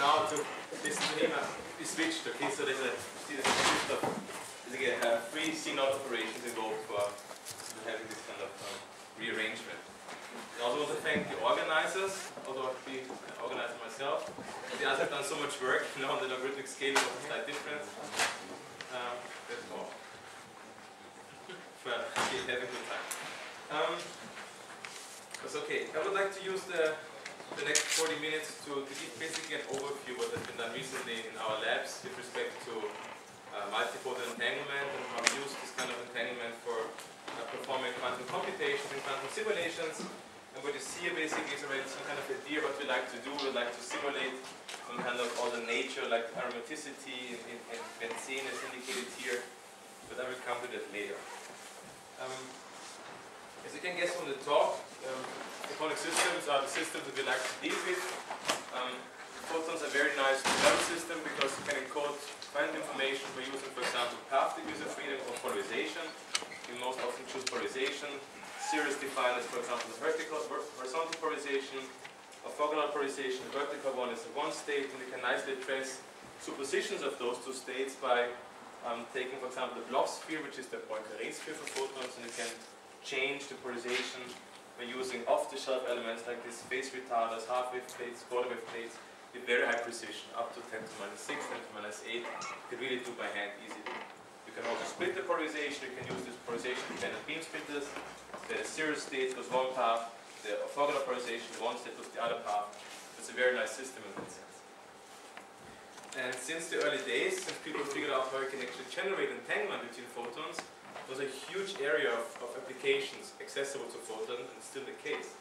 now to this schema we switched. Okay, so there's a shift of three CNOT operations involved for having this kind of rearrangement. I also want to thank the organizers, although I've been an organizer myself. The others have done so much work, you know, on the logarithmic scale was a slight difference. That's all. But having a good time. That's okay. I would like to use the next 40 minutes to give basically an overview of what has been done recently in our labs with respect to multi-photon entanglement and how we use this kind of entanglement for performing quantum computations and quantum simulations. And what you see here basically is already some kind of idea what we like to do. We like to simulate some kind of all the nature, like aromaticity and benzene is indicated here, but I will come to that later. As you can guess from the talk, photonic systems are the systems that we like to deal with. Photons are a very nice developed system because you can encode quantum information by using, for example, path diffuser freedom or polarization. We most often choose polarization. Series defined as, for example, the horizontal polarization, orthogonal polarization. The vertical one is a one state, and we can nicely trace superpositions of those two states by taking, for example, the blob sphere, which is the Poincare sphere for photons, and you can change the polarization by using off-the-shelf elements like these phase retarders, half-wave plates, quarter-wave plates, with very high precision, up to 10⁻⁶, 10⁻⁸. You can really do by hand easily. You can also split the polarization. You can use this polarization-dependent beam splitters. The series state goes one path, the orthogonal polarization, the one state goes the other path. It's a very nice system in that sense. And since the early days, since people figured out how you can actually generate entanglement between photons, it was a huge area of applications accessible to photons, and still the case.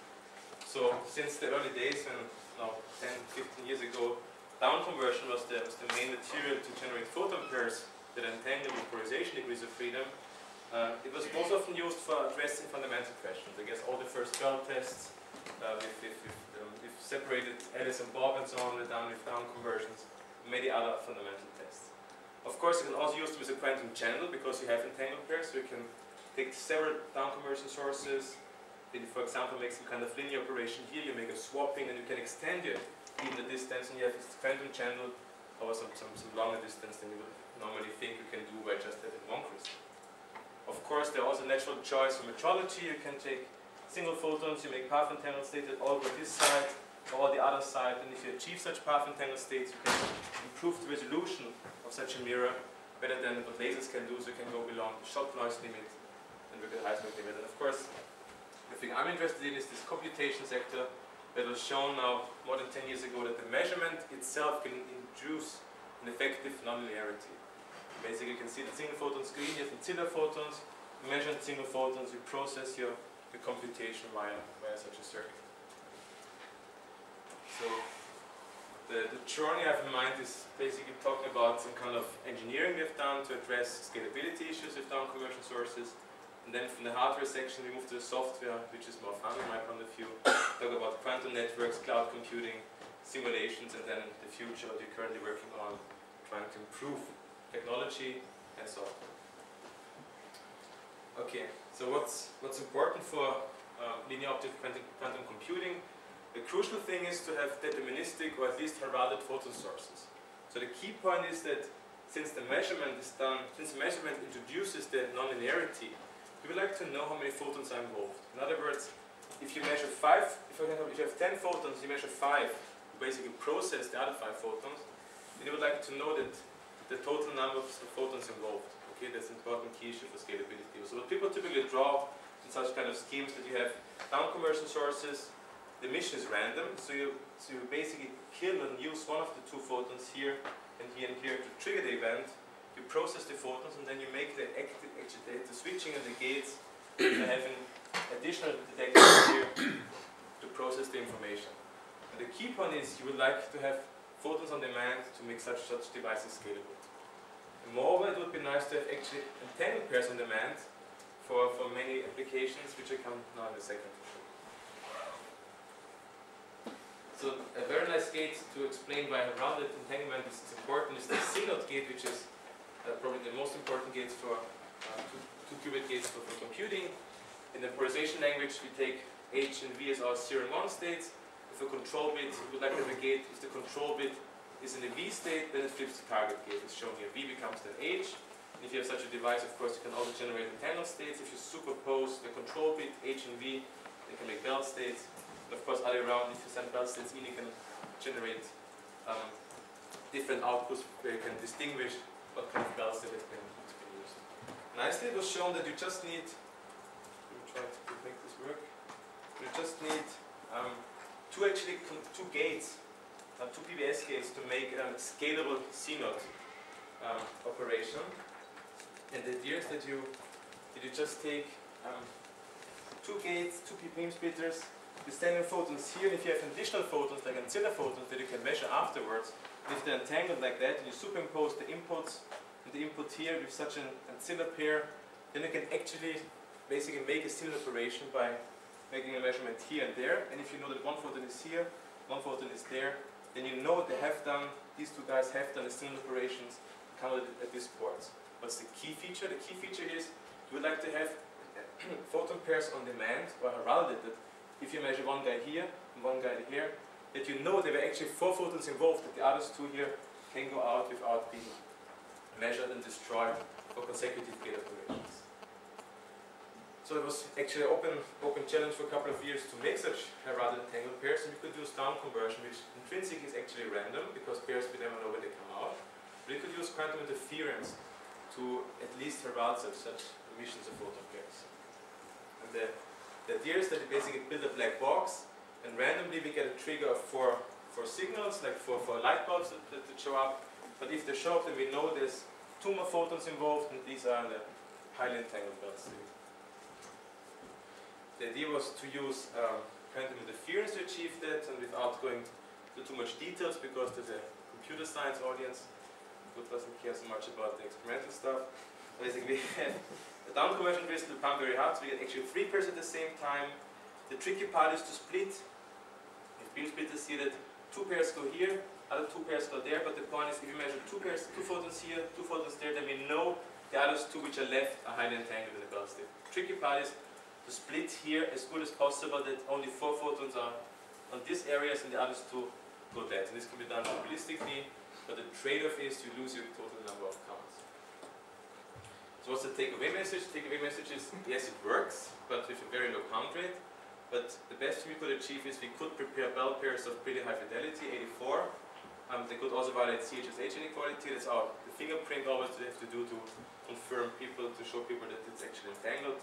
So since the early days, when now 10, 15 years ago, down conversion was the main material to generate photon pairs that entangle with polarization degrees of freedom. It was most often used for addressing fundamental questions. I guess all the first Bell tests, we've separated Alice and Bob and so on, we're done with down conversions, and many other fundamental tests. Of course, you can also use it with a quantum channel because you have entangled pairs, so you can take several down conversion sources. Then, for example, make some kind of linear operation here, you make a swapping, and you can extend it even the distance, and you have this quantum channel over some longer distance than you would normally think you can do by just having one crystal. Of course, there are also natural choice for metrology. You can take single photons, you make path entangled states that all go this side or the other side, and if you achieve such path entangled states, you can improve the resolution of such a mirror better than what lasers can do, so you can go beyond the shock noise limit and look at the Heisenberg limit. And of course, the thing I'm interested in is this computation sector that was shown now more than 10 years ago that the measurement itself can induce an effective nonlinearity. Basically, you can see the single photon screen, you have ancillar photons, you measure single photons, you process the computation via such a circuit. So the journey I have in mind is basically talking about some kind of engineering we've done to address scalability issues with down conversion sources. And then from the hardware section, we move to the software, which is more fun in my point of view. Talk about quantum networks, cloud computing, simulations, and then in the future what we're currently working on, trying to improve technology and software. Okay, so what's important for linear optical quantum computing? The crucial thing is to have deterministic or at least heralded photon sources. So the key point is that since the measurement is done, since measurement introduces the nonlinearity, we would like to know how many photons are involved. In other words, if you measure 5, if you have 10 photons, you measure 5, you basically process the other 5 photons, then you would like to know that the total number of photons involved. Okay, that's an important key issue for scalability. So what people typically draw in such kind of schemes that you have down conversion sources, the emission is random, so you basically kill and use one of the two photons here and here to trigger the event. You process the photons and then you make the switching and the gates and having additional detectors here to process the information. And the key point is you would like to have photons on demand to make such devices scalable. And moreover, it would be nice to have actually entangled pairs on demand for many applications, which I come now in a second to show. So a very nice gate to explain why rounded entanglement is important is the CNOT gate, which is probably the most important gates for two qubit gates for computing. In the polarization language, we take H and V as our 0 and 1 states. With a control bit, we would like to have a gate if the control bit is in a V state, then it flips the target gate. It's shown here. V becomes then H. And if you have such a device, of course, you can also generate entangled states. If you superpose the control bit, H and V, you can make belt states. And of course, other around, if you send belt states in, you can generate different outputs where you can distinguish what kind of belt state has been used. Nicely, it was shown that you just need, let me try to make this work. You just need two gates, two PBS gates to make a scalable CNOT operation. And the idea is that you just take two gates, two beam splitters, you stand in photons here, and if you have additional photons, like ancillar photons, that you can measure afterwards, and if they're entangled like that, and you superimpose the inputs and the input here with such an ancillar pair, then you can actually basically make a CNOT operation by making a measurement here and there. And if you know that one photon is here, one photon is there, then you know they have done, these two guys have done the CNOT operations counted at these ports. What's the key feature? The key feature is you would like to have photon pairs on demand, or heralded, that if you measure one guy here and one guy here, that you know there were actually 4 photons involved, that the others 2 here can go out without being measured and destroyed for consecutive gate operations. So it was actually an open challenge for a couple of years to make such heralded entangled pairs, and we could use down conversion, which intrinsically is actually random, because pairs we never know where they come out. But we could use quantum interference to at least herald such emissions of photon pairs. And the idea is that we basically build a black box, and randomly we get a trigger of four signals, like four light bulbs that show up. But if they show up, then we know there's 2 more photons involved, and these are the highly entangled belt state. The idea was to use quantum interference to achieve that, and without going into too much details, because there's a computer science audience who doesn't care so much about the experimental stuff. Basically, we have the down conversion crystal pump very hard, so we get actually 3 pairs at the same time. The tricky part is to split. If beam splitters see that 2 pairs go here, other 2 pairs go there, but the point is if you measure 2 pairs, 2 photons here, 2 photons there, then we know the others 2 which are left are highly entangled in the belt state. The tricky part is to split here as good as possible, that only 4 photons are on these areas and the others 2 go dead. And this can be done probabilistically, but the trade-off is you lose your total number of counts. So what's the takeaway message? The takeaway message is, yes, it works, but with a very low count rate. But the best we could achieve is we could prepare bell pairs of pretty high fidelity, 84. They could also violate CHSH inequality. That's the fingerprint always they have to do to confirm people, to show people that it's actually entangled.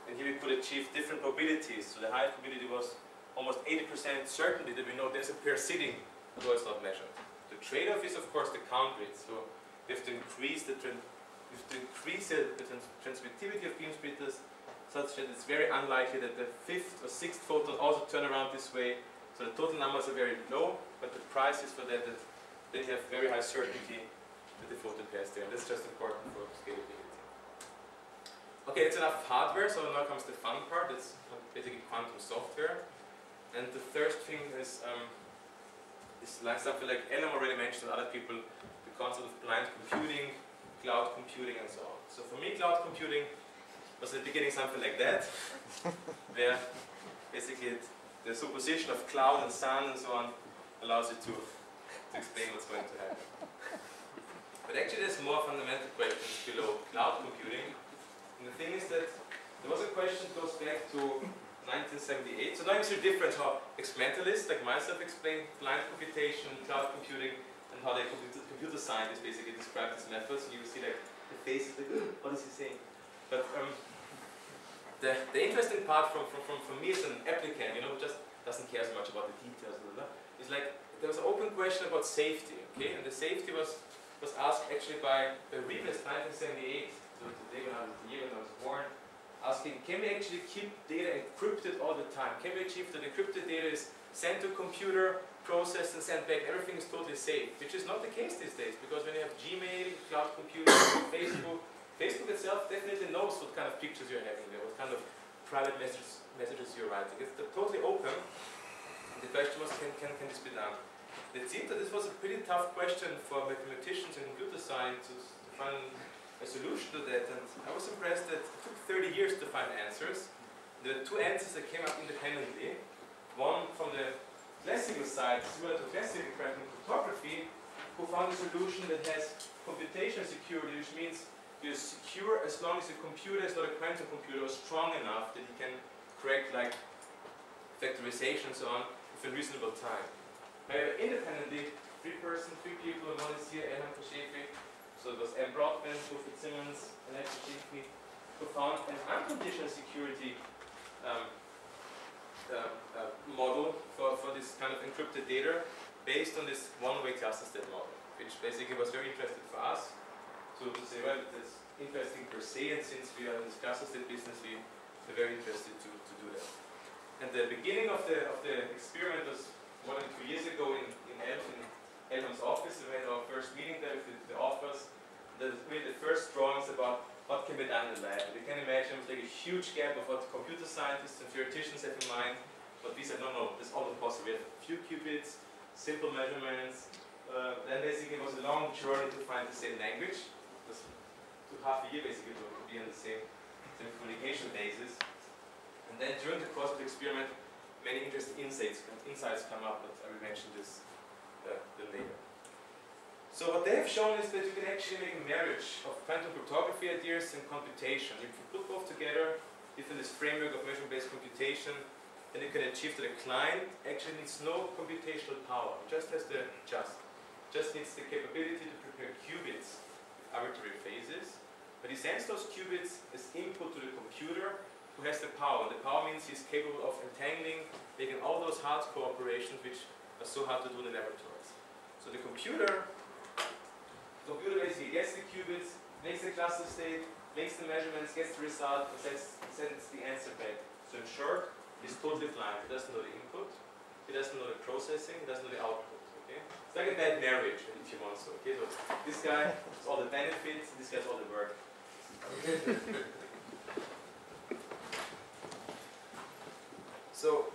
And here we could achieve different probabilities. So the highest probability was almost 80% certainty that we know there's a pair sitting, although it's not measured. The trade-off is, of course, the count rate. So we have to increase the transmittivity of beam splitters such that it's very unlikely that the 5th or 6th photon also turn around this way. So the total numbers are very low, but the price is for that they have very high certainty that the photon pairs there. And that's just important for scalability. Okay, that's enough hardware, so now comes the fun part. It's basically quantum software. And the third thing is like something like Ellen already mentioned, and other people, the concept of blind computing, cloud computing, and so on. So for me, cloud computing was at the beginning something like that, where basically the superposition of cloud and sun and so on allows you to explain what's going to happen. But actually there's more fundamental questions below cloud computing. And the thing is that there was a question that goes back to 1978. So now you see the difference how experimentalists like myself explain blind computation, cloud computing, and how the computer scientists basically describe these methods. And you see like the faces like, what is he saying? But the interesting part from me as an applicant, you know, who just doesn't care so much about the details, is like there was an open question about safety, okay? And the safety was asked actually by Rebus 1978, so the year when I was born, asking, can we actually keep data encrypted all the time? Can we achieve that encrypted data is sent to a computer, processed and sent back, everything is totally safe, which is not the case these days, because when you have Gmail, cloud computing, Facebook itself definitely knows what kind of pictures you're having there, what kind of private messages you're writing. It's totally open. And the question was, can this be done? It seemed that this was a pretty tough question for mathematicians and computer scientists to find a solution to that, and I was impressed that it took 30 years to find answers. There were 2 answers that came up independently. One from the classical side, similar to classical quantum cryptography, who found a solution that has computation security, which means you're secure as long as the computer is not a quantum computer or strong enough that it can correct like factorization and so on within reasonable time. However, independently, 3 people, one is here, Elham Kashefi, so it was M. Broadbent, Wilfried Simmons, and Ed Kashefi, who found an unconditional security model for this kind of encrypted data based on this one-way cluster state model, which basically was very interesting for us to say, well, it's interesting per se, and since we are in this cluster state business, we're very interested to do that. And the beginning of the experiment was more than 2 years ago in Elham's office. We had our first meeting there with the authors. We made the first drawings about what can be done in the lab. You can imagine it was like a huge gap of what computer scientists and theoreticians have in mind. But we said, no, this is all possible. We have a few qubits, simple measurements. Then basically it was a long journey to find the same language. It was half a year basically to be on the same communication basis. And then during the course of the experiment, many interesting insights come up, but I will mention this later. So what they have shown is that you can actually make a marriage of quantum cryptography ideas and computation. If you put both together within this framework of measurement-based computation, then you can achieve that a client actually needs no computational power. It just needs the capability to prepare qubits with arbitrary phases. But he sends those qubits as input to the computer, who has the power. The power means he's capable of entangling, making all those hardcore operations which are so hard to do in the laboratories. So the computer basically gets the qubits, makes the cluster state, makes the measurements, gets the result, and sends the answer back. So in short, he's totally blind. He doesn't know the input, he doesn't know the processing, he doesn't know the output. Okay? It's like a bad marriage, if you want so. Okay? So this guy has all the benefits, and this guy has all the work. So,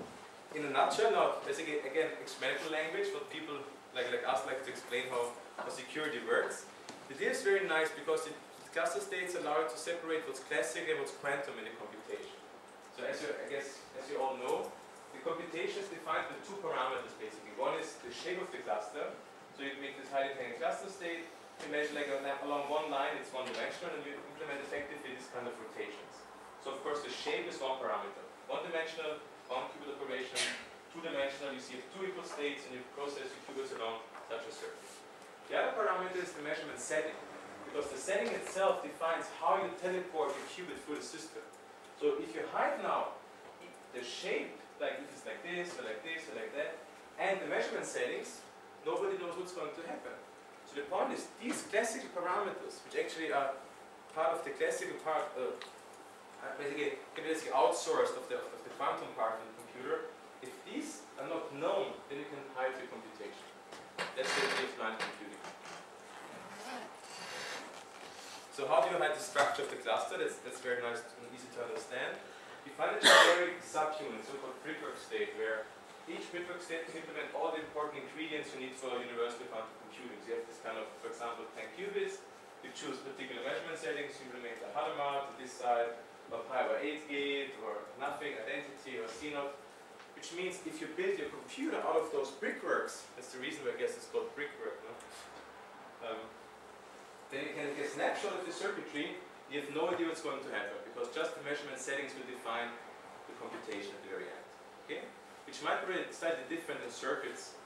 in a nutshell, now, basically, again, explanatory language, what people like us like to explain how security works. The idea is very nice because the cluster states allow you to separate what's classical and what's quantum in the computation. So, as you all know, the computation is defined with 2 parameters, basically. One is the shape of the cluster. So, you make this highly tangent cluster state. You measure like along one line, it's one-dimensional, and you implement effectively this kind of rotations. So, of course, the shape is one parameter. One-dimensional, one qubit operation, 2-dimensional, you see 2 equal states, and you process the qubits along such a circuit. The other parameter is the measurement setting, because the setting itself defines how you teleport the qubit through the system. So if you hide now the shape, like if it's like this, or like this, or like that, and the measurement settings, nobody knows what's going to happen. So the point is, these classical parameters, which actually are part of the classical part, basically outsourced of the quantum part of the computer. If these are not known, then you can hide your computation. That's the idea of blind computing. So how do you hide the structure of the cluster? That's very nice and easy to understand. You find a generic subunit, so-called Brickwork state, where each Brickwork state can implement all the important ingredients you need for universal quantum computing. So you have this kind of, for example, 10 qubits. You choose particular measurement settings. You implement the Hadamard to this side, or pi over 8 gate, or nothing, identity, or CNOT, which means if you build your computer out of those brickworks, that's the reason why I guess it's called brickwork, no? Then you can get a snapshot of the circuitry, you have no idea what's going to happen, because just the measurement settings will define the computation at the very end. Okay? Which might be slightly different in circuits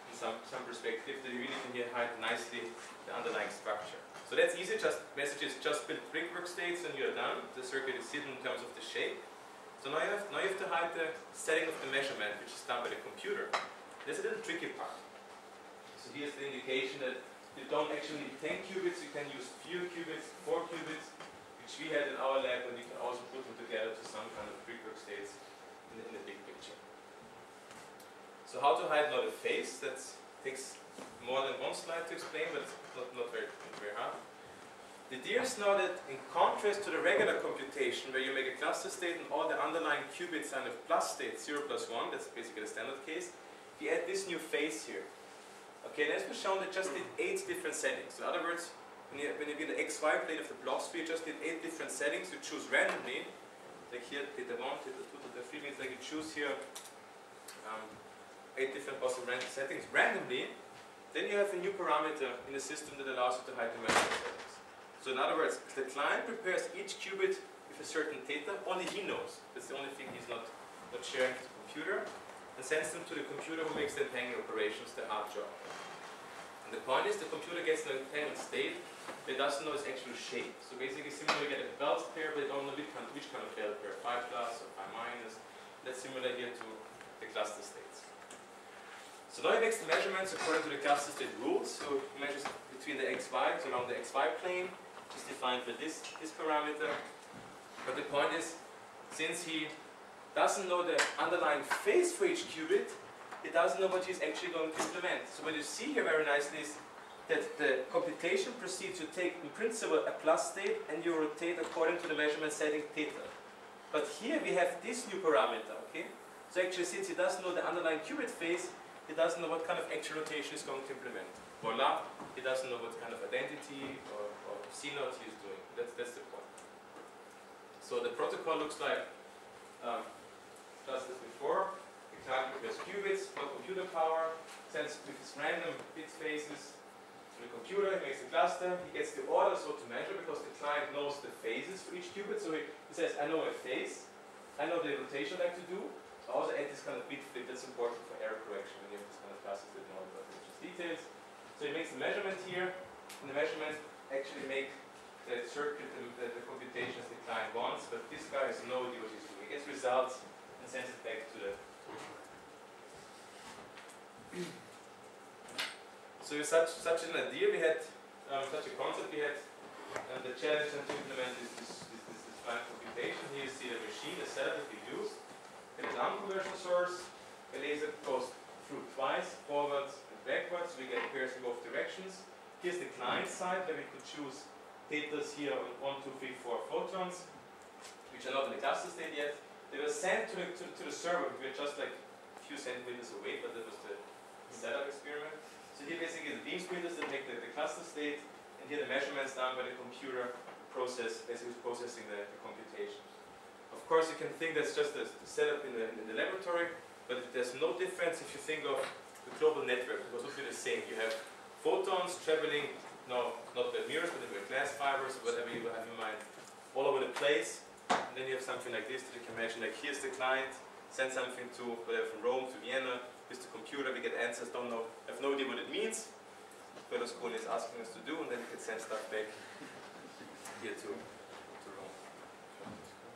in some perspective, that you really can here hide nicely the underlying structure. So that's easy, messages just build brickwork states and you're done. The circuit is hidden in terms of the shape. So now you have to hide the setting of the measurement, which is done by the computer. There's a little tricky part. So here's the indication that you don't actually need 10 qubits, you can use fewer qubits, 4 qubits, which we had in our lab, and you can also put them together to some kind of brickwork states in the big picture. So how to hide not a face, that takes more than one slide to explain, but it's not very hard. The idea is now that in contrast to the regular computation, where you make a cluster state and all the underlying qubits are in a plus state, 0 plus 1, that's basically the standard case, we add this new phase here. Okay, and as we've shown, it just did 8 different settings. In other words, when you get the XY plane of the block sphere, you just did 8 different settings. You choose randomly, like here, theta 1, theta 2, theta 3, means like you choose here 8 different possible random settings randomly. then you have a new parameter in the system that allows you to hide the measurement settings. So in other words, the client prepares each qubit with a certain theta, only he knows. That's the only thing he's not sharing with the computer, and sends them to the computer who makes the entangling operations, the hard job. And the point is, the computer gets an entangled state, but it doesn't know its actual shape. So basically, similarly, you get a Valence pair, but they don't know which kind of Valence pair, 5 plus or 5 minus. That's similar here to the cluster states. So now he makes the measurements according to the cluster state rules. So he measures between the xy, so along the xy plane, which is defined by this parameter. But the point is, since he doesn't know the underlying phase for each qubit, he doesn't know what he's actually going to implement. So what you see here very nicely is that the computation proceeds to take, in principle, a plus state and you rotate according to the measurement setting theta. But here we have this new parameter, okay? So actually, since he doesn't know the underlying qubit phase, he doesn't know what kind of actual rotation he's going to implement. Voila, he doesn't know what kind of identity or CNOT he's doing. That's the point. So the protocol looks like just as before. The client prepares qubits, no computer power, sends with his random bit phases to the computer, he makes a cluster, he gets the order so to measure because the client knows the phases for each qubit. So he says, I know my phase, I know the rotation I like to do. So I also add this kind of bit flip, that's important for error correction when you have this kind of clusters with no details. So he makes a measurement here, and the measurement actually make the circuit, the computations the client wants, but this guy has no idea what he's doing. He gets results and sends it back to the So with such an idea, we had such a concept, we had the challenge to implement this fine computation. Here you see the machine, the setup that we use. We have an unconversion source. The laser goes through twice, forwards and backwards. We get pairs in both directions. Here's the client side where we could choose thetas here on 1, 2, 3, 4 photons, which are not in the cluster state yet. They were sent to the server. We were just like a few centimeters away, but that was the setup experiment. So here basically the beam splitters that make the cluster state, and here the measurements done by the computer process, basically processing the computation. Of course, you can think that's just the setup in the laboratory, but there's no difference if you think of the global network, because it would be the same. You have photons traveling, no, not the mirrors, but the glass fibers, whatever you have in mind, all over the place. And then you have something like this that you can imagine, like here's the client, send something to whatever, from Rome to Vienna, with the computer, we get answers, don't know, have no idea what it means. Further school is asking us to do, and then we can send stuff back here to Rome.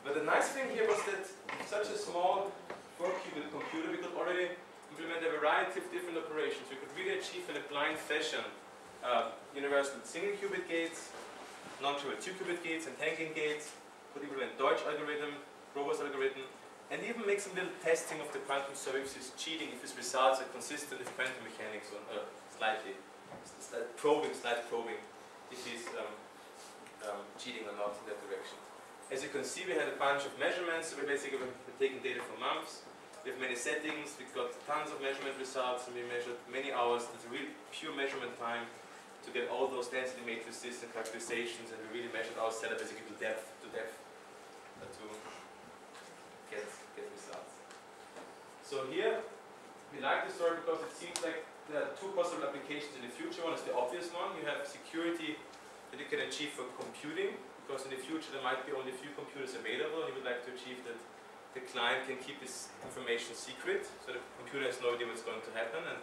But the nice thing here was that such a small 4-qubit computer, we could already implement a variety of different operations. We could really achieve in a blind fashion universal single qubit gates, non-trivial 2-qubit gates, entangling gates, could implement Deutsch algorithm, Rober's algorithm, and even make some little testing of the quantum services, cheating if his results are consistent with quantum mechanics, or slight probing, if he's cheating or not in that direction. As you can see, we had a bunch of measurements, so we basically were taking data for months. We have many settings, we got tons of measurement results, and we measured many hours. That's a real pure measurement time to get all those density matrices and characterizations, and we really measured our setup basically to depth to get results. So here, we like this story because it seems like there are two possible applications in the future. One is the obvious one. You have security that you can achieve for computing, because in the future there might be only a few computers available, and you would like to achieve that the client can keep this information secret, so the computer has no idea what's going to happen. And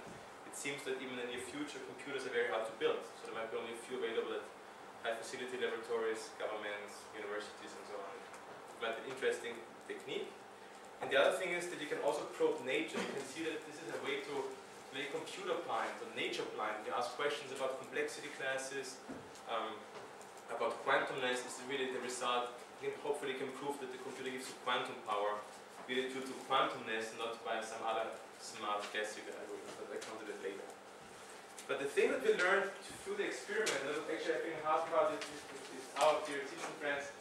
it seems that even in the future, computers are very hard to build. So there might be only a few available at high facility laboratories, governments, universities, and so on. It might be an interesting technique. And the other thing is that you can also probe nature. You can see that this is a way to make computer blind or nature blind. You ask questions about complexity classes, about quantumness. This is really the result. You can hopefully can prove that the computer gives you quantum power really due to quantumness, not by some other smart classical algorithm, but I come to that later. But the thing that we learned through the experiment, and actually I think half about it is our theoretician friends,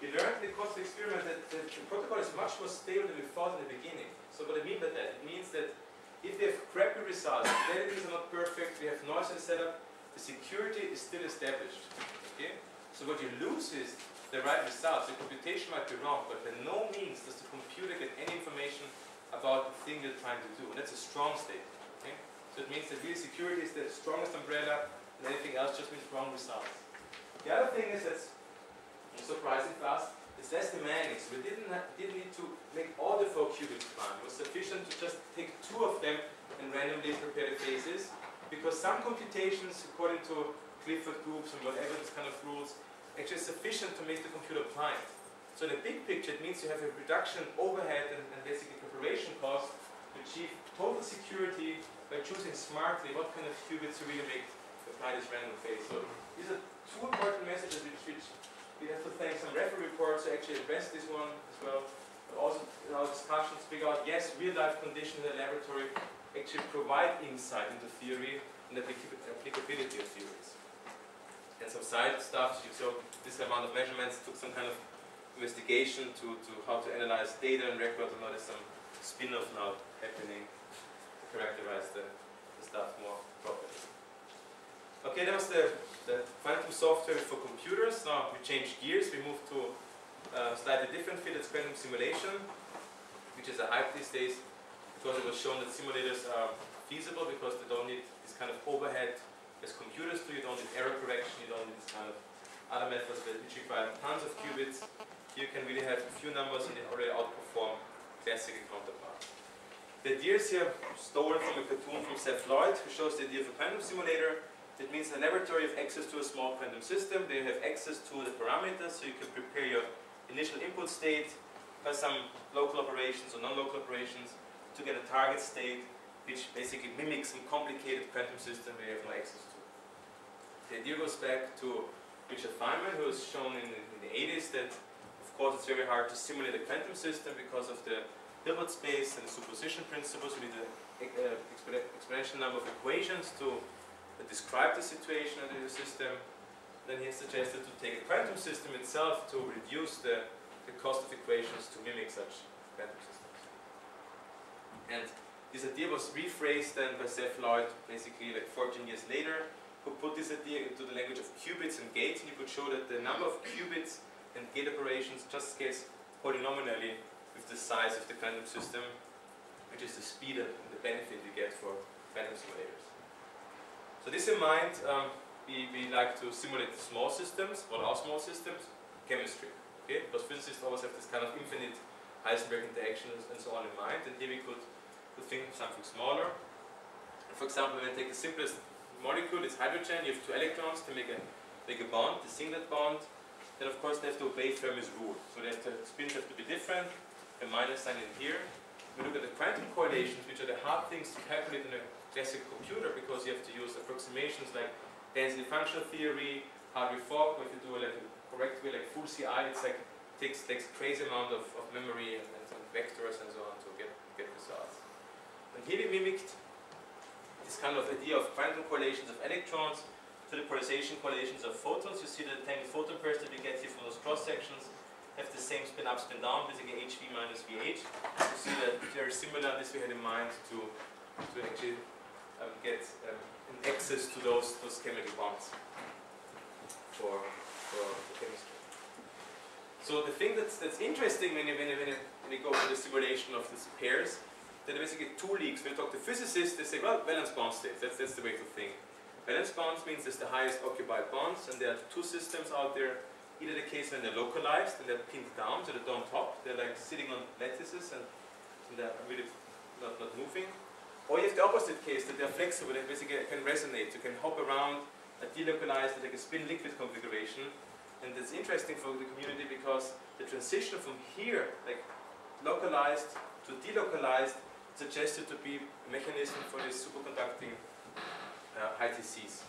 we learned because of the experiment that the protocol is much more stable than we thought in the beginning. So what I mean by that, it means that if we have crappy results, the validities are not perfect, we have noise in the setup, the security is still established. Okay? So what you lose is the right results. The computation might be wrong, but by no means does the computer get any information about the thing you're trying to do. And that's a strong state. Okay? So it means that real security is the strongest umbrella, and anything else just means wrong results. The other thing is that's surprising fast, it's less demanding. So we didn't need to make all the 4 qubits fine. It was sufficient to just take 2 of them and randomly prepare the phases, because some computations, according to Clifford groups and whatever this kind of rules, actually is sufficient to make the computer blind. So in the big picture, it means you have a reduction overhead and basically preparation cost to achieve total security by choosing smartly what kind of qubits you really make apply this random phase. So these are 2 important messages which we have to thank some referee reports to actually address this one as well. But also in our discussions figure out, yes, real-life conditions in the laboratory actually provide insight into theory and the applicability of theories. And some side stuff, so this amount of measurements took some kind of investigation to how to analyze data and record, and now there's some spin-off now happening to characterize the stuff more properly. Okay, that was the quantum software for computers. Now we changed gears, we moved to a slightly different field, it's quantum simulation, which is a hype these days because it was shown that simulators are feasible because they don't need this kind of overhead as computers do. You don't need error correction, you don't need this kind of other methods which require tons of qubits. You can really have a few numbers and they already outperform classical counterparts. The idea is here stolen from a cartoon from Seth Lloyd, who shows the idea of a quantum simulator. That means the laboratory have access to a small quantum system. They have access to the parameters, so you can prepare your initial input state by some local operations or non-local operations to get a target state which basically mimics some complicated quantum system where you have no access to. The idea goes back to Richard Feynman, who was shown in the 80s that of course it's very hard to simulate a quantum system because of the Hilbert space and the superposition principles. We need an exponential number of equations to describe the situation of the system. Then he suggested to take a quantum system itself to reduce the cost of equations to mimic such quantum systems. And this idea was rephrased then by Seth Lloyd basically like 14 years later, who put this idea into the language of qubits and gates, and he could show that the number of qubits and gate operations just scales polynomially with the size of the quantum system, which is the speed and the benefit you get for quantum simulators. So this in mind, we like to simulate small systems. What are small systems? Chemistry. Okay? Because physicists always have this kind of infinite Heisenberg interactions and so on in mind, and here we could think of something smaller. For example, when I take the simplest molecule, it's hydrogen, you have 2 electrons to make a bond, the singlet bond. Then of course they have to obey Fermi's rule. So the spins have to be different, the minus sign in here. We look at the quantum correlations, which are the hard things to calculate in a classic computer because you have to use approximations like density function theory, Hartree-Fock. If you do it like a correct way, like full CI, it's like takes crazy amount of memory and some vectors and so on to get results. And here we mimicked this kind of idea of quantum correlations of electrons to the polarization correlations of photons. You see the tangled photon pairs that we get here from those cross sections have the same spin up, spin down, basically HV minus VH. You see that very similar. This we had in mind to actually get an access to those chemical bonds for chemistry. So the thing that's interesting when you go for the simulation of these pairs, there are basically 2 leagues. When you talk to physicists, they say, well, valence bond states. That's the way to think. Valence bonds means there's the highest occupied bonds, and there are 2 systems out there. Either the case when they're localized and they're pinned down, so they don't top. They're like sitting on lattices and they're really not moving. Or you have the opposite case, that they're flexible, they basically can resonate. You can hop around a delocalized, like a spin-liquid configuration. And that's interesting for the community because the transition from here, like localized to delocalized, suggested to be a mechanism for these superconducting ITCs.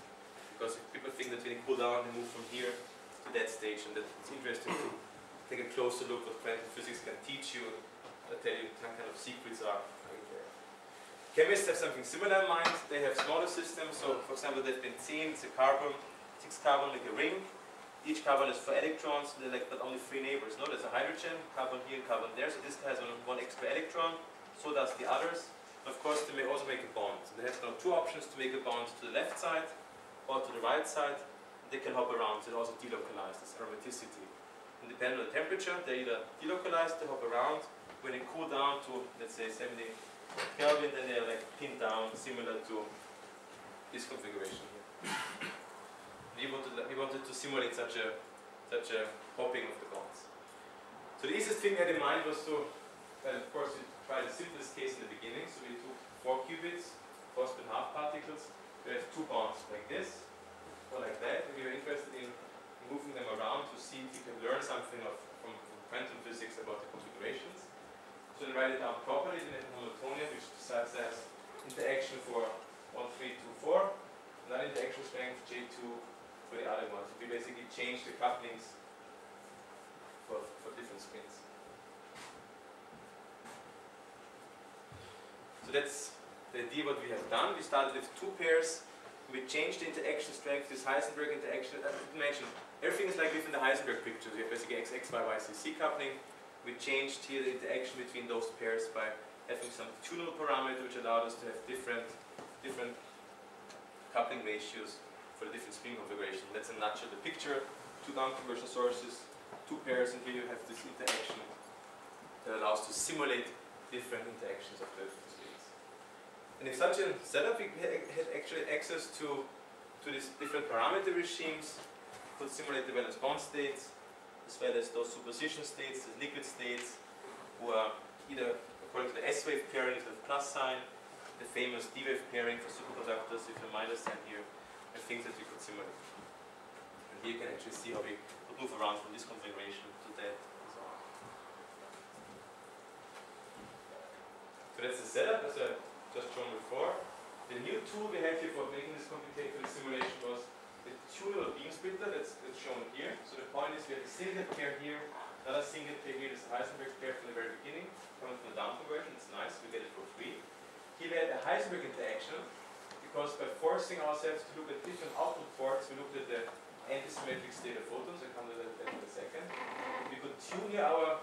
Because if people think that when they cool down, they move from here to that stage, and that it's interesting to take a closer look at what quantum physics can teach you, and tell you what kind of secrets are in there. Chemists have something similar in mind. They have smaller systems. So, for example, they've been seen, it's a carbon, 6 carbon like a ring. Each carbon is 4 electrons, they're like but only 3 neighbors. No, there's a hydrogen, carbon here, carbon there. So this guy has one extra electron, so does the others. Of course, they may also make a bond. So they have now 2 options to make a bond to the left side or to the right side. They can hop around, so they're also delocalized, this aromaticity. And depending on the temperature, they're either delocalized, they hop around, when they cool down to, let's say, 70 Kelvin, then they're like pinned down, similar to this configuration here. We wanted to simulate such a hopping of the bonds. So the easiest thing we had in mind was to, well, of course, we tried the simplest case in the beginning. So we took 4 qubits, 4 spin half particles. We had 2 bonds like this or like that. And we were interested in moving them around to see if we can learn something from quantum physics about the configurations. So we write it down properly in a Hamiltonian, which decides as interaction for 1, 3, 2, 4, and then interaction strength J2 for the other ones. We basically change the couplings for different spins. So that's the idea what we have done. We started with 2 pairs. We changed the interaction strength, this Heisenberg interaction. I didn't mention, everything is like within the Heisenberg picture. We have basically XX, Y, Y, C, C coupling. We changed here the interaction between those pairs by having some tunable parameter which allowed us to have different coupling ratios for the different spin configuration. That's in a nutshell the picture. 2 down conversion sources, 2 pairs, and here you have this interaction that allows to simulate different interactions of the spins. And in such a setup, we had actually access to these different parameter regimes, could simulate the valence bond states, as well as those superposition states, the liquid states, who are either according to the S-wave pairing with plus sign, the famous D-wave pairing for superconductors with a minus sign here, and things that we could simulate. And here you can actually see how we could move around from this configuration to that and so on. So that's the setup, as I just shown before. The new tool we had here for making this computational simulation was the tunable beam splitter that's shown here. So the point is we have a single pair here, another single pair here, this Heisenberg pair from the very beginning, coming from the down conversion. It's nice, we get it for free. Here we had a Heisenberg interaction, because by forcing ourselves to look at different output ports, we looked at the antisymmetric state of photons. I'll come to that in a second. We could tune here our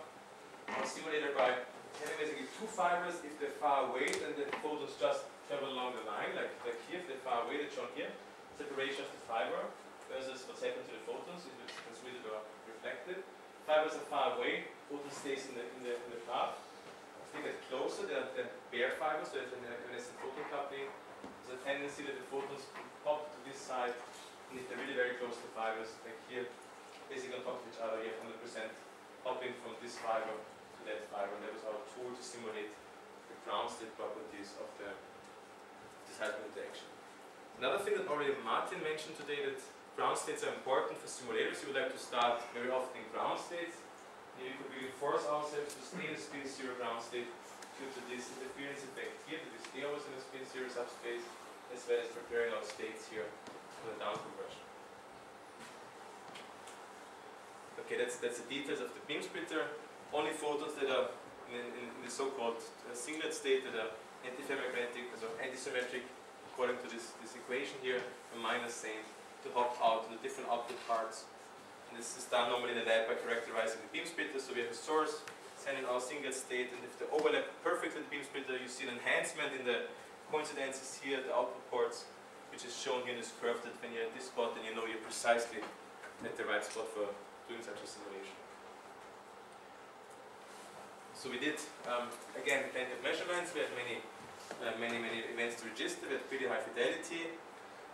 simulator by having basically 2 fibers. If they're far away, then the photons just travel along the line, like here. If they're far away, that's shown here. Separation of the fiber versus what's happened to the photons, if it's transmitted or reflected. Fibers are far away, photon stays in the path. If they get closer, they're bare fibers, so there's an evanescent photon coupling. There's a tendency that the photons pop to this side, and if they're really very close to fibers, like here, basically on top of each other, you have 100% hopping from this fiber to that fiber. And that was our tool to simulate the ground state properties of this Heisenberg interaction. Another thing that already Martin mentioned today, that ground states are important for simulators. You would like to start very often in ground states. And we could really force ourselves to stay in a spin zero ground state due to this interference effect here, that we stay always in a spin zero subspace, as well as preparing our states here for the down conversion. Okay, that's the details of the beam splitter. Only photons that are in the so-called singlet state that are antiferromagnetic, so antisymmetric, according to this equation here, a minus sign to hop out to the different output parts. And this is done normally in the lab by characterizing the beam splitter. So we have a source sending our singlet state, and if they overlap perfectly the beam splitter, you see an enhancement in the coincidences here at the output ports, which is shown here in this curve, that when you're at this spot, then you know you're precisely at the right spot for doing such a simulation. So we did, again, plenty of measurements. We had many events to register. We had pretty high fidelity.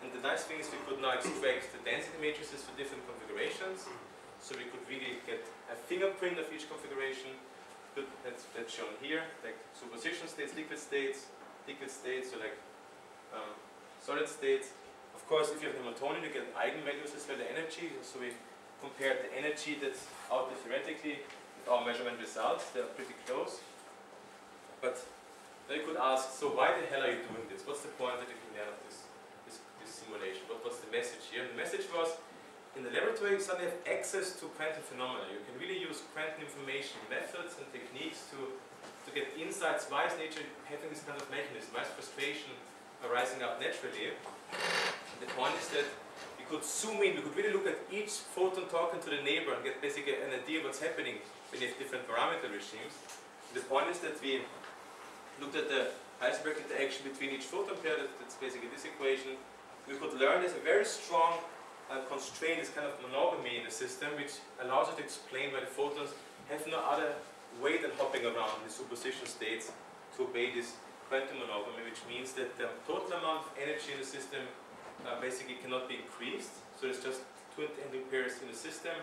And the nice thing is we could now extract the density matrices for different configurations. So we could really get a fingerprint of each configuration. That's shown here, like superposition states, liquid states, so like solid states. Of course, if you have Hamiltonian, you get eigenvalues as well, the energy. So we compared the energy that's out there theoretically with our measurement results. They're pretty close. But then you could ask, so why the hell are you doing this? What's the point that you can learn of this simulation? What's the message here? And the message was, in the laboratory you suddenly have access to quantum phenomena. You can really use quantum information methods and techniques to get insights. Why is nature having this kind of mechanism? Why is frustration arising up naturally? And the point is that we could zoom in, we could really look at each photon talking to the neighbor and get basically an idea of what's happening when you have different parameter regimes. And the point is that we looked at the Heisenberg interaction between each photon pair, that's basically this equation. We could learn there's a very strong constraint, this kind of monogamy in the system, which allows us to explain why the photons have no other way than hopping around the superposition states to obey this quantum monogamy, which means that the total amount of energy in the system basically cannot be increased. So there's just two entangled pairs in the system,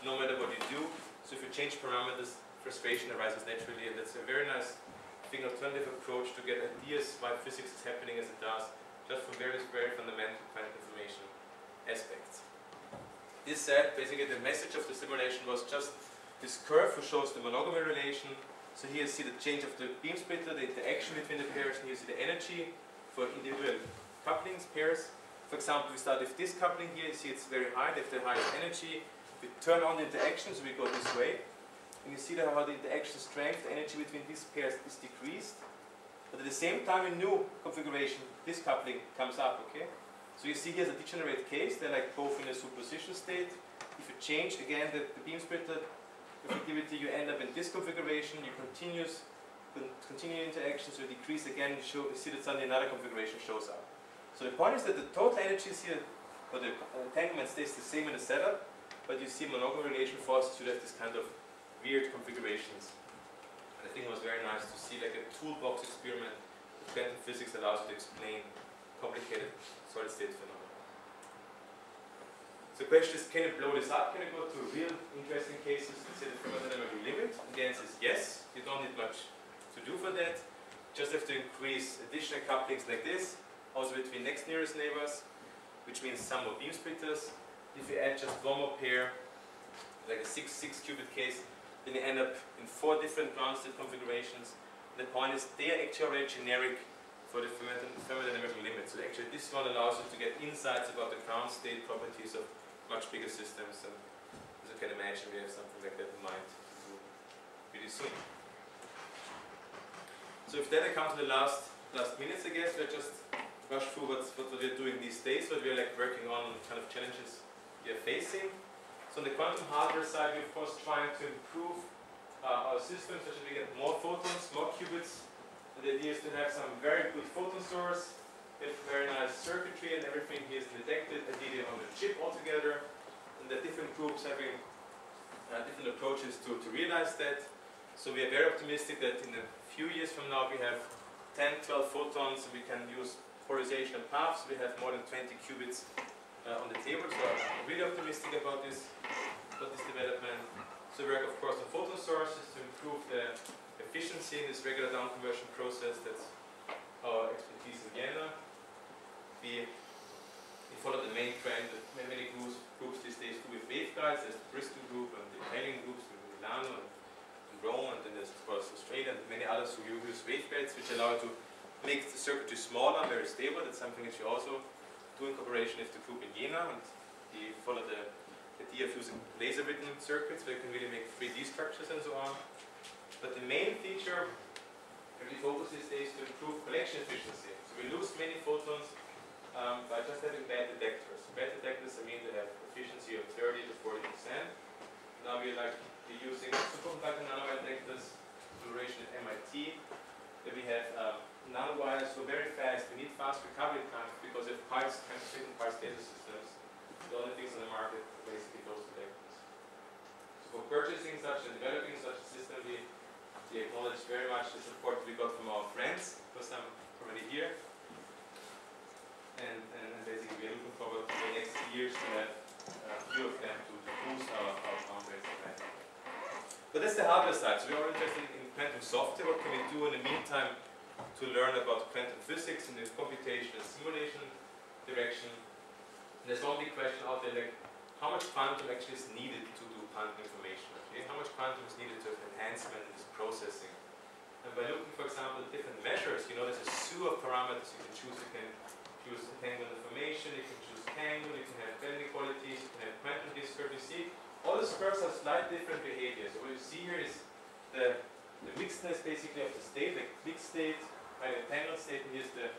no matter what you do. So if you change parameters, frustration arises naturally, and that's a very nice, alternative approach to get ideas why physics is happening as it does, just from very fundamental quantum information aspects. This said, basically the message of the simulation was just this curve which shows the monogamy relation. So here you see the change of the beam splitter, the interaction between the pairs, and here you see the energy for individual couplings, pairs. For example, we start with this coupling here, you see it's very high, they have the highest energy. We turn on the interaction, so we go this way. And you see that how the interaction strength, the energy between these pairs is decreased. But at the same time, in new configuration, this coupling comes up, okay? So you see here's a degenerate case, they're like both in a superposition state. If you change again the beam splitter reflectivity, you end up in this configuration, you continue interaction, so you decrease again, you see that suddenly another configuration shows up. So the point is that the total energy is here, or the entanglement stays the same in the setup, but you see monogamy relation forces you to have this kind of weird configurations. And I think it was very nice to see like a toolbox experiment of quantum physics that allows you to explain complicated solid state phenomena. So the question is, can you blow this up? Can you go to real interesting cases? Let's say the thermodynamic limit. The answer is yes. You don't need much to do for that. Just have to increase additional couplings like this, also between next nearest neighbors, which means some more beam splitters. If you add just one more pair, like a 6 qubit case, then you end up in 4 different ground state configurations. The point is they are actually already generic for the thermodynamic limit. So actually this one allows you to get insights about the ground state properties of much bigger systems, and as you can imagine we have something like that in mind pretty soon. So if that I come to the last minutes, I guess we'll just rush through what we're doing these days, what we're like working on, kind of challenges we are facing. So on the quantum hardware side, we're of course trying to improve our systems such that we get more photons, more qubits. And the idea is to have some very good photon source, with very nice circuitry and everything here is detected, ideally on the chip altogether. And the different groups having different approaches to realize that. So we are very optimistic that in a few years from now we have 10, 12 photons, we can use polarization paths, we have more than 20 qubits on the table, so I'm really optimistic about this development. So we work of course on photon sources to improve the efficiency in this regular down conversion process. That's our expertise in Vienna. We follow the main trend that many groups these days do with waveguides. There's the Bristol group and the Italian groups in Milano and Rome, and then there's of course Australia and many others who use waveguides which allow you to make the circuitry smaller and very stable. That's something which we also do in cooperation with the group in Jena, and we follow the idea of using laser-written circuits where you can really make 3D structures and so on. But the main feature that we focus these days is to improve collection efficiency. So we lose many photons by just having bad detectors. Bad detectors, I mean, they have efficiency of 30 to 40%. Now we're using superconducting nanowire detectors, collaboration at MIT, where we have nanowires so very fast. We need fast recovery times because of pulse laser systems. The only things on the market are basically those detectors. So for purchasing such and developing such a system, we acknowledge very much the support we got from our friends, because I'm already here. And basically we are looking forward to the next years to have a few of them to boost our foundries. But that's the hardware side. So we are interested in quantum software. What can we do in the meantime to learn about quantum physics in the computation and simulation direction? And there's one big question out there, like how much quantum actually is needed to do quantum information? Okay? How much quantum is needed to have enhancement in this processing? And by looking, for example, at different measures, you know, there's a slew of parameters you can choose. You can choose entanglement information, you can choose tangle, you can have band inequalities, you can have quantum discord. You see, all these curves have slightly different behaviors. So what you see here is the mixedness basically of the state, like mixed state, high entangled state, and here's the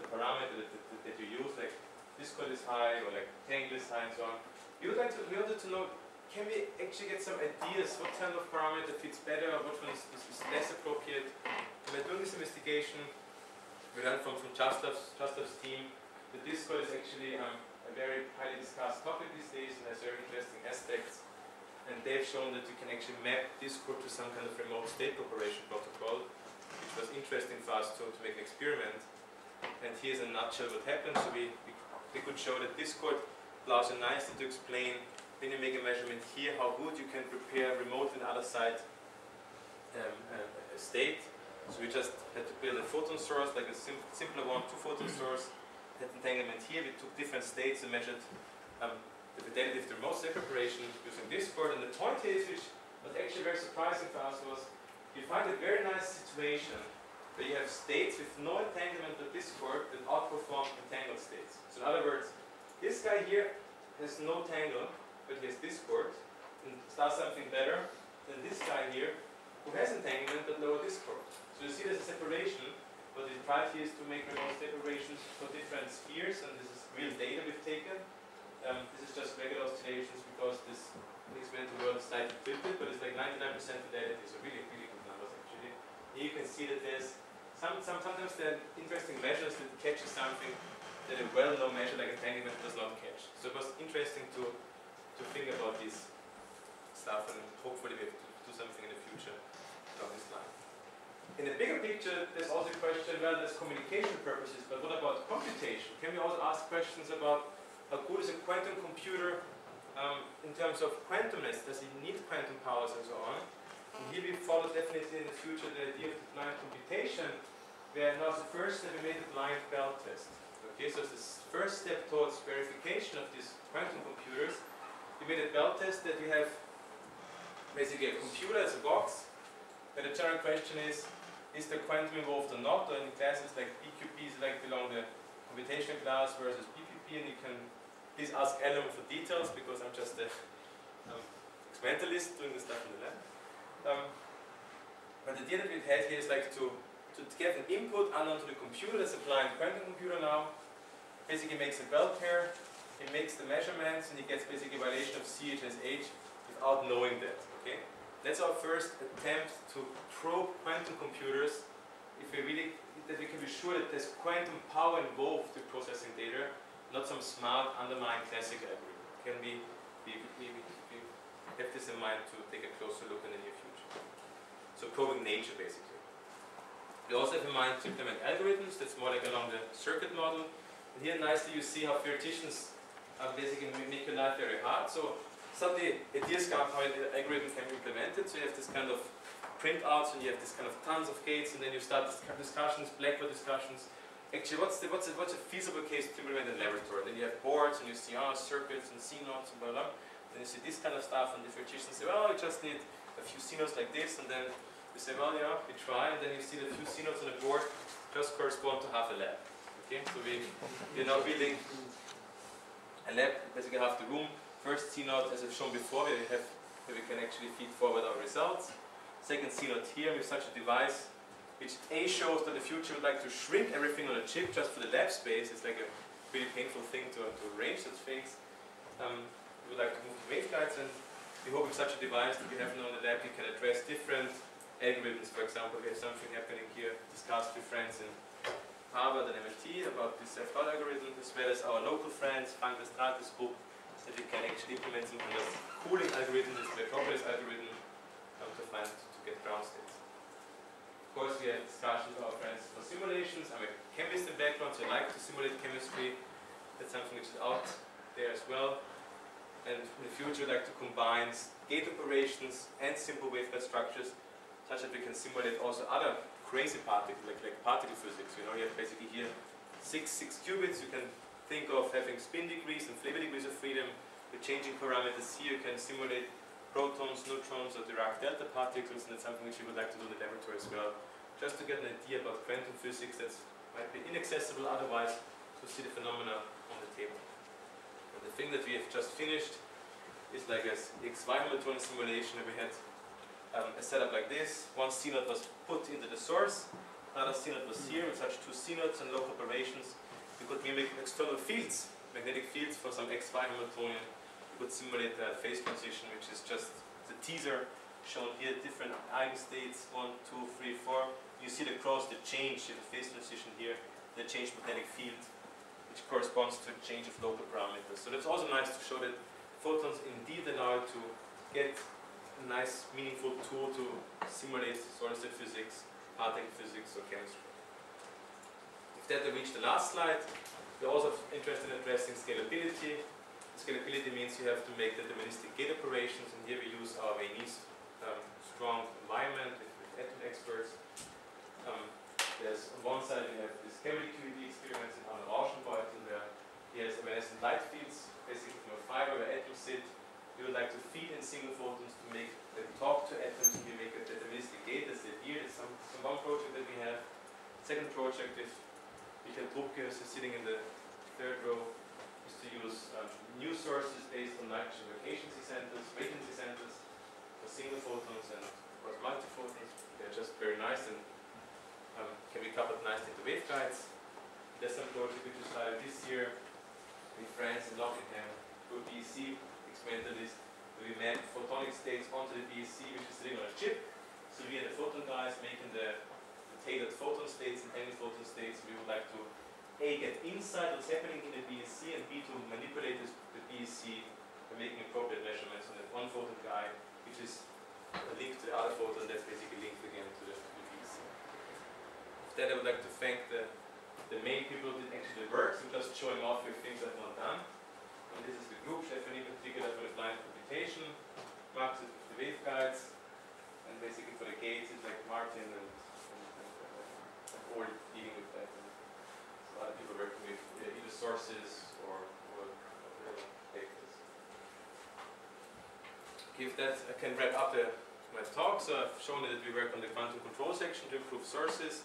parameter that you use, like discord is high or like tangle is high and so on. We wanted to know, can we actually get some ideas what kind of parameter fits better, or which one is less appropriate? And by doing this investigation, we learned from Justov's team that discord is actually a very highly discussed topic these days and has very interesting aspects. And they've shown that you can actually map Discord to some kind of remote state operation protocol, which was interesting for us to make an experiment. And here's in a nutshell what happened. So we could show that Discord allows you nicely to explain when you make a measurement here how good you can prepare remotely on the other side a state. So we just had to build a photon source, like a simpler one, 2 photon source. Had entanglement here. We took different states and measured the fidelity of the remote state preparation using Discord. And the point is, which was actually very surprising for us, was you find a very nice situation where you have states with no entanglement of Discord that outperform entangled states. So in other words, this guy here has no tangle, but he has Discord, and does something better than this guy here, who has entanglement but lower Discord. So you see there's a separation. What we tried here is to make remote state preparations for different spheres, and this is real data we've taken. This is just regular oscillations because this experimental world is slightly tilted, but it's like 99% fidelity, so really, really good numbers actually. Here you can see that there's sometimes there are interesting measures that catches something that a well-known measure like entanglement does not catch. So it was interesting to think about this stuff, and hopefully we have to do something in the future along this line. In the bigger picture, there's also a question, well, there's communication purposes, but what about computation? Can we also ask questions about how good is a quantum computer in terms of quantumness? Does it need quantum powers and so on? And here we follow definitely in the future the idea of the blind computation, where now the first step we made a blind Bell test. Okay, so it's this first step towards verification of these quantum computers. We made a Bell test that we have basically a computer as a box, where the general question is there quantum involved or not? Or in classes like PQPs like belong the computation class versus PPP, and you can please ask Alan for details because I'm just a experimentalist doing the stuff in the lab. But the idea that we had here is like to get an input unknown to the computer. That's a blind quantum computer now. Basically makes a Bell pair, it makes the measurements, and it gets basically a violation of CHSH without knowing that. Okay? That's our first attempt to probe quantum computers if we really, that we can be sure that there's quantum power involved in processing data, not some smart underlying classical algorithm. Can we have this in mind to take a closer look in the near future? So probing nature basically. We also have in mind to implement algorithms. That's more like along the circuit model. And here nicely you see how theoreticians basically make your life very hard. So suddenly ideas come how an algorithm can be implemented. So you have this kind of printouts, and you have this kind of tons of gates, and then you start discussions, Blackboard discussions. Actually, what's a feasible case to implement in a laboratory? Then you have boards, and you see circuits and CNOTs and blah blah. Then you see this kind of stuff, and the theoreticians say, well, you just need a few CNOTs like this, and then you say, well, yeah, we try, and then you see the few CNOTs on the board just correspond to half a lab. Okay, so we're now building a lab, basically half the room. First CNOT, as I've shown before, where we can actually feed forward our results. Second CNOT here with such a device, which A shows that in the future we would like to shrink everything on a chip just for the lab space. It's like a pretty painful thing to arrange such things. We would like to move to waveguides, and we hope with such a device that we have now in the lab we can address different algorithms. For example, we have something happening here, discussed with friends in Harvard and MIT about this self-taught algorithm, as well as our local friends, Frank Lestratis group, that we can actually implement some kind of cooling algorithm, this metropolis algorithm, to get ground states. Of course, we have discussions with our friends for simulations. I'm a chemist in background, so I like to simulate chemistry. That's something which is out there as well. And in the future, I'd like to combine gate operations and simple waveguide structures, such that we can simulate also other crazy particles, like particle physics. You know, you have basically here six qubits. You can think of having spin degrees and Flavor degrees of freedom. With changing parameters here, you can simulate protons, neutrons, or Dirac delta particles, and that's something which we would like to do in the laboratory as well, just to get an idea about quantum physics that might be inaccessible otherwise, to see the phenomena on the table. And the thing that we have just finished is like a XY Hamiltonian simulation where we had a setup like this. One CNOT was put into the source, another CNOT was here with such two CNOTs and local operations. We could mimic external fields, magnetic fields for some XY Hamiltonian. We could simulate the phase transition, which is just the teaser shown here, different eigenstates, 1, 2, 3, 4. You see the change in the phase transition here, the change magnetic field, which corresponds to a change of local parameters. So that's also nice to show that photons indeed allow you to get a nice, meaningful tool to simulate solid-state physics, particle physics, or chemistry. If that, I reach the last slide. We're also interested in addressing scalability. Scalability means you have to make deterministic gate operations, and here we use our Viennese strong environment with atom experts. There's on one side we have this cavity QED experiments in Arne Rauschenbeutel, where he has evanescent light fields, basically from a fiber where atoms sit. We would like to feed in single photons to make them talk to atoms, and we make a deterministic gate. That's the idea. That's some one project that we have. Second project with Michael Trubke, who's sitting in the third row, is to use new sources based on nitrogen vacancy centers for single photons and of course multi-photons. They're just very nice and can be coupled nicely into waveguides. There's some project which we started this year in France in Nottingham through BEC experimentalist. We map photonic states onto the BEC, which is sitting on a chip. So we are the photon guys making the tailored photon states, entangled photon states. We would like to A, get inside what's happening in the BEC, and B, to manipulate the BEC by making appropriate measurements on that one photon guy, which is linked to the other photon that's basically linked again to the BEC. With that, I would like to thank the main people who did actually the work. So just showing off with things I've not done. And this is the group, Stephanie in particular for the blind computation, Max is with the waveguides, and basically for the gates it's like Martin and all dealing with that. And so other people working with either sources or papers. With that, I can wrap up my talk. So I've shown that we work on the quantum control section to improve sources.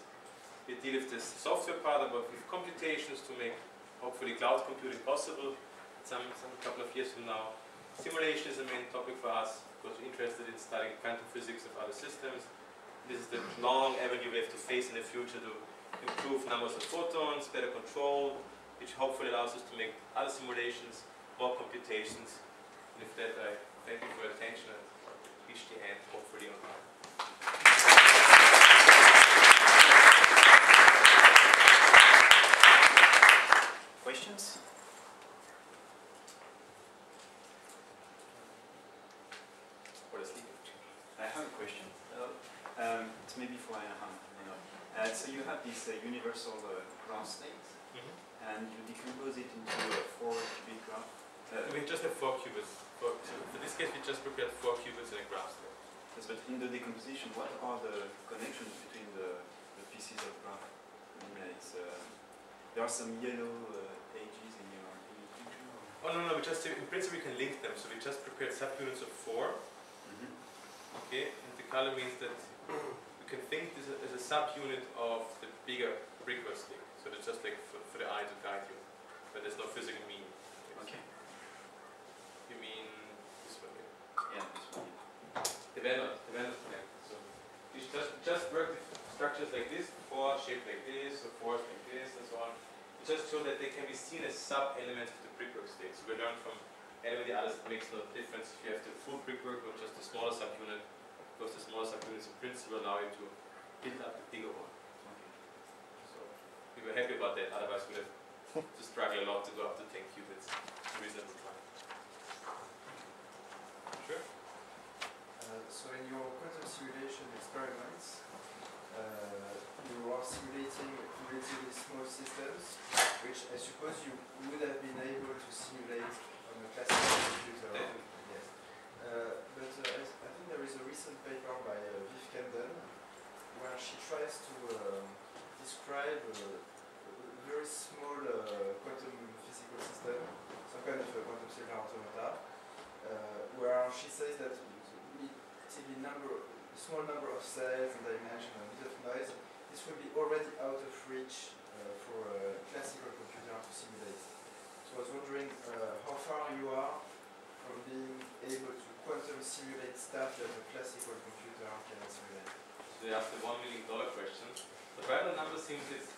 We deal with this software part, about with computations to make hopefully cloud computing possible. Some couple of years from now. Simulation is the main topic for us because we're interested in studying quantum physics of other systems. This is the long avenue we have to face in the future to improve numbers of photons, better control, which hopefully allows us to make other simulations, more computations. And with that, I thank you for your attention and reach the end, hopefully on time. Questions? I have a question. It's maybe for Anahan. So you have this universal graph state, and you decompose it into a 4-qubit graph. We just have 4 qubits. For this case, we just prepared 4 qubits in a graph state. Yes, but in the decomposition, what are the connections between the pieces of graph? There are some yellow edges in your picture? Oh no, we just in principle we can link them. So we just prepared subunits of 4. Okay, and the color means that we can think this as a subunit of the bigger Brickwork state. So it's just like for the eye to guide you, but there's no physical meaning. Okay. You mean this one here? Yeah, this one. The Valence connector. So you just work with structures like this, 4 shaped like this, or 4 like this, and so on. We just show that they can be seen as sub-elements of the Brickwork state. So we learn from any of the others, it makes no difference if you have the full Brickwork or just a smaller subunit, because the smaller subunits in principle allow you to build up the bigger one. Okay. So we were happy about that, otherwise we would have to struggle a lot to go up to 10 qubits in reasonable time. Sure? So in your quantum simulation experiments, you are simulating relatively small systems, which I suppose you would have been able to simulate on a classical computer. Yes. But I think there is a recent paper by Viv Camden where she tries to describe a very small quantum physical system, some kind of a quantum cellular automata, where she says that small number of cells and dimension and a bit of noise, this will be already out of reach for a classical computer to simulate. So I was wondering how far you are from being able to quantum simulate stuff that a classical computer cannot simulate. So you asked the $1 million question. The final number seems it's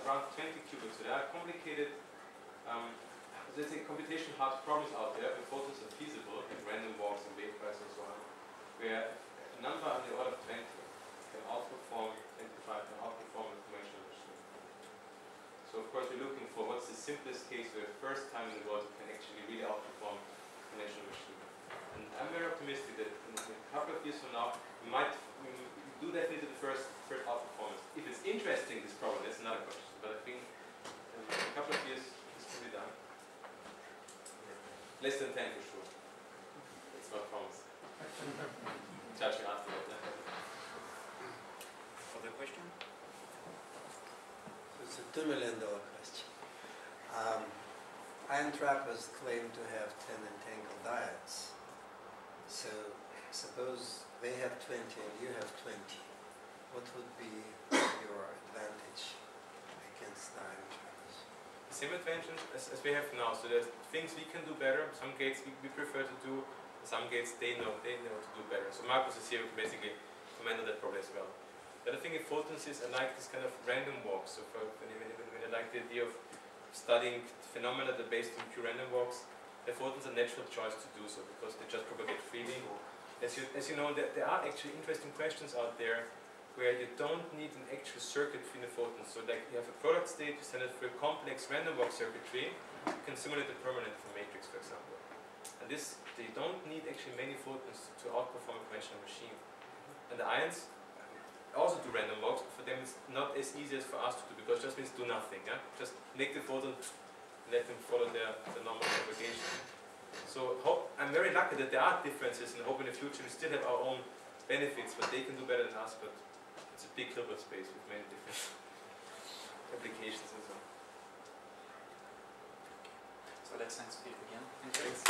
around 20 qubits. So there are complicated, there's a computation hard problems out there where photons are feasible, like random walks and waveguides and so on, where a number on the order of 20 can outperform 25 and outperform a conventional machine. So of course we're looking for what's the simplest case where the first time in the world you can actually really outperform a conventional machine. And I'm very optimistic that in a couple of years from now, we do definitely the first outperformance. If it's interesting, this problem, that's another question. But I think in a couple of years, this can be done. Less than 10 for sure. That's my promise. Judge me after that. Other question? So it's a $2 million question. Ion trappers claim to have 10 entangled diodes. So suppose they have 20 and you have 20. What would be your advantage against the ion trappers? The same advantage as we have now. So there's things we can do better. Some gates we prefer to do. Some gates they know to do better. So Marcus is here to basically comment on that problem as well. The other thing in photons is I like this kind of random walks. So when I like the idea of studying phenomena that are based on pure random walks, the photons are a natural choice to do so because they just propagate freely. As you know, there are actually interesting questions out there where you don't need an actual circuit between the photons. So like you have a product state, you send it through a complex random walk circuitry, you can simulate the permanent of a matrix, for example. And they don't need actually many photons to outperform a conventional machine. And the ions also do random walks, but for them it's not as easy as for us to do, because it just means do nothing. Yeah? Just make the photon, let them follow the normal propagation. So I'm very lucky that there are differences, and I hope in the future we still have our own benefits, but they can do better than us. But it's a big Hilbert space with many different applications and so on. So let's thank Steve again. Thank you. Thanks.